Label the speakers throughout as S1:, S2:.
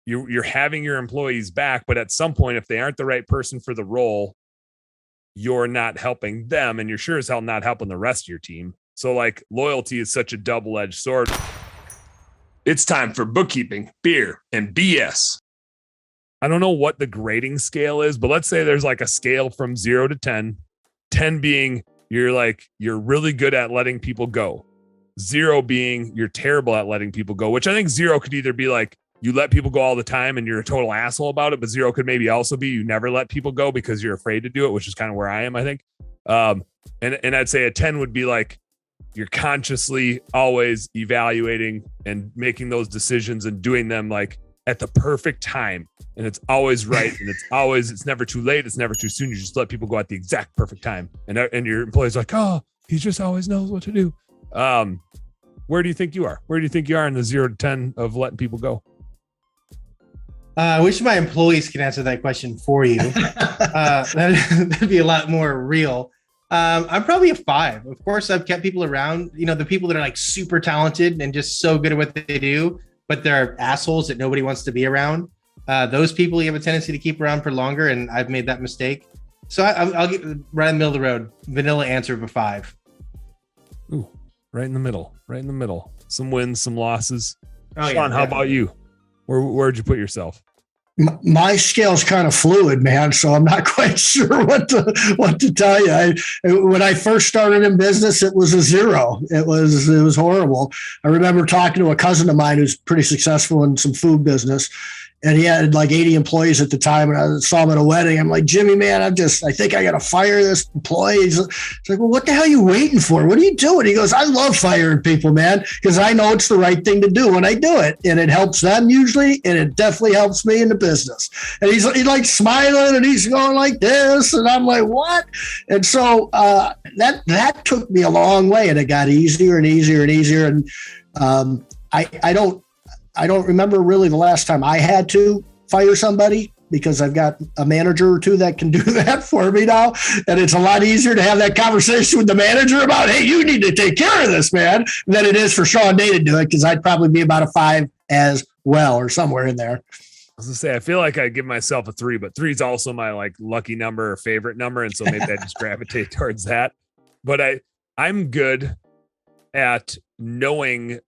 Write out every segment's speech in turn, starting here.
S1: you're having your employees back, but at some point, if they aren't the right person for the role, you're not helping them, and you're sure as hell not helping the rest of your team. So like loyalty is such a double-edged sword. It's time for bookkeeping, beer, and BS. I don't know what the grading scale is, but let's say there's like a scale from 0 to 10, 10 being you're really good at letting people go. 0 being you're terrible at letting people go, which I think 0 could either be like you let people go all the time and you're a total asshole about it, but 0 could maybe also be you never let people go because you're afraid to do it, which is kind of where I am, I think. And I'd say a 10 would be like you're consciously always evaluating and making those decisions and doing them like at the perfect time. And it's always right. And it's never too late. It's never too soon. You just let people go at the exact perfect time. And your employee's like, oh, he just always knows what to do. Where do you think you are? Where do you think you are in the 0 to 10 of letting people go?
S2: I wish my employees could answer that question for you. That'd be a lot more real. I'm probably a 5. Of course, I've kept people around, the people that are like super talented and just so good at what they do, but they're assholes that nobody wants to be around. Those people you have a tendency to keep around for longer, and I've made that mistake. So I'll get right in the middle of the road. Vanilla answer of a 5.
S1: Ooh, right in the middle. Some wins, some losses.
S3: Oh,
S1: Sean, how about you? Where'd you put yourself?
S3: My scale's kind of fluid, man. So I'm not quite sure what to tell you. When I first started in business, it was a 0. It was horrible. I remember talking to a cousin of mine who's pretty successful in some food business, and he had like 80 employees at the time. And I saw him at a wedding. I'm like, Jimmy, man, I think I got to fire this employee. He's like, well, what the hell are you waiting for? What are you doing? He goes, I love firing people, man, because I know it's the right thing to do when I do it. And it helps them usually. And it definitely helps me in the business. And he's like smiling and he's going like this. And I'm like, what? And so that took me a long way, and it got easier and easier and easier. And I don't remember really the last time I had to fire somebody, because I've got a manager or two that can do that for me now. And it's a lot easier to have that conversation with the manager about, hey, you need to take care of this, man, than it is for Sean Day to do it, because I'd probably be about a 5 as well, or somewhere in there.
S1: I was gonna say, I feel like I give myself a 3, but 3 is also my like lucky number or favorite number. And so maybe I just gravitate towards that. But I'm good at knowing,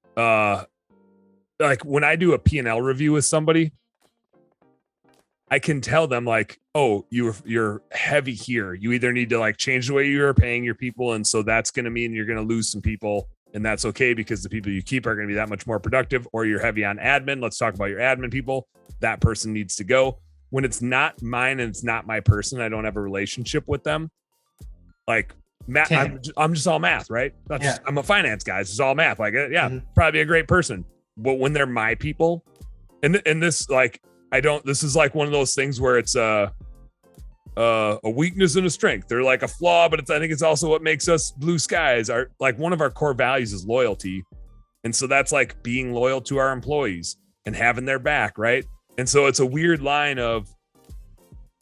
S1: like when I do a P&L review with somebody, I can tell them like, oh, you're heavy here. You either need to like change the way you're paying your people. And so that's going to mean you're going to lose some people, and that's okay because the people you keep are going to be that much more productive. Or you're heavy on admin. Let's talk about your admin people. That person needs to go. When it's not mine and it's not my person, I don't have a relationship with them. Like math, I'm just all math, right? I'm a finance guy. It's just all math. Like, probably a great person. But when they're my people, and this like this is like one of those things where it's a weakness and a strength. They're like a flaw, but I think it's also what makes us blue skies. Our like one of our core values is loyalty, and so that's like being loyal to our employees and having their back, right? And so it's a weird line of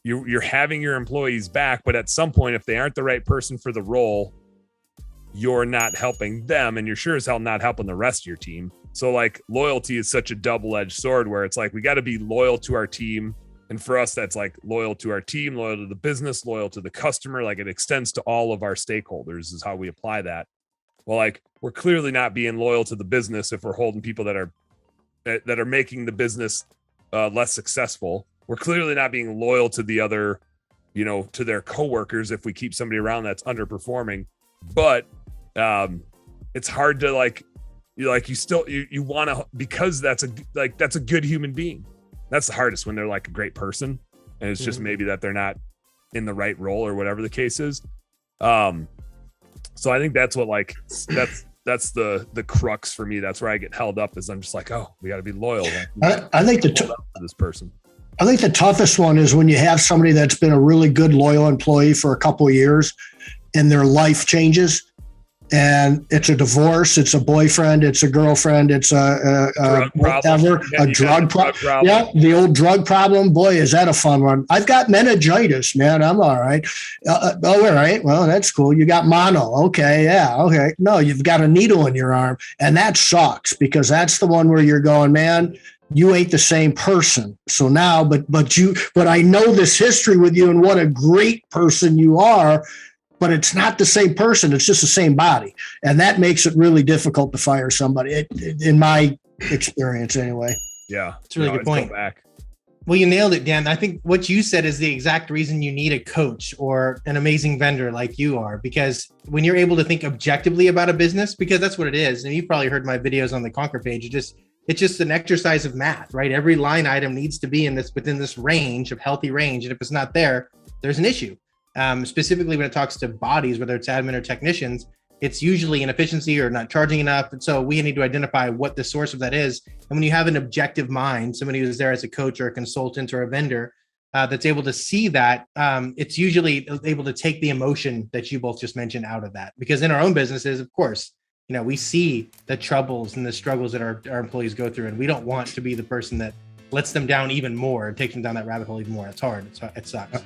S1: you're having your employees back, but at some point, if they aren't the right person for the role, you're not helping them, and you're sure as hell not helping the rest of your team. So like loyalty is such a double-edged sword where it's like we got to be loyal to our team. And for us, that's like loyal to our team, loyal to the business, loyal to the customer. Like it extends to all of our stakeholders is how we apply that. Well, like we're clearly not being loyal to the business if we're holding people that are making the business less successful. We're clearly not being loyal to the other, to their coworkers if we keep somebody around that's underperforming. But it's hard to you want to, because that's a good human being. That's the hardest, when they're like a great person and it's just maybe that they're not in the right role or whatever the case is. So I think that's what that's the crux for me. That's where I get held up, is I'm just like, oh, we got to be loyal.
S3: I think
S1: to this person.
S3: I think the toughest one is when you have somebody that's been a really good, loyal employee for a couple of years and their life changes. And it's a divorce, it's a boyfriend, it's a girlfriend, it's a drug problem. Yeah, the old drug problem. Boy, is that a fun one. I've got meningitis, man. I'm all right. All right. Well, that's cool. You got mono. Okay. Yeah. Okay. No, you've got a needle in your arm. And that sucks, because that's the one where you're going, man, you ain't the same person. So now, but I know this history with you and what a great person you are, but it's not the same person. It's just the same body. And that makes it really difficult to fire somebody, in my experience anyway.
S1: Yeah.
S2: It's a really good point.
S1: Back.
S2: Well, you nailed it, Dan. I think what you said is the exact reason you need a coach or an amazing vendor like you are, because when you're able to think objectively about a business, because that's what it is. And you've probably heard my videos on the Conquer page. It's just an exercise of math, right? Every line item needs to be within this range of healthy range. And if it's not there, there's an issue. Specifically when it talks to bodies, whether it's admin or technicians, it's usually inefficiency or not charging enough. And so we need to identify what the source of that is. And when you have an objective mind, somebody who's there as a coach or a consultant or a vendor that's able to see that, it's usually able to take the emotion that you both just mentioned out of that. Because in our own businesses, of course, we see the troubles and the struggles that our employees go through. And we don't want to be the person that lets them down even more and takes them down that rabbit hole even more. It's hard. It sucks.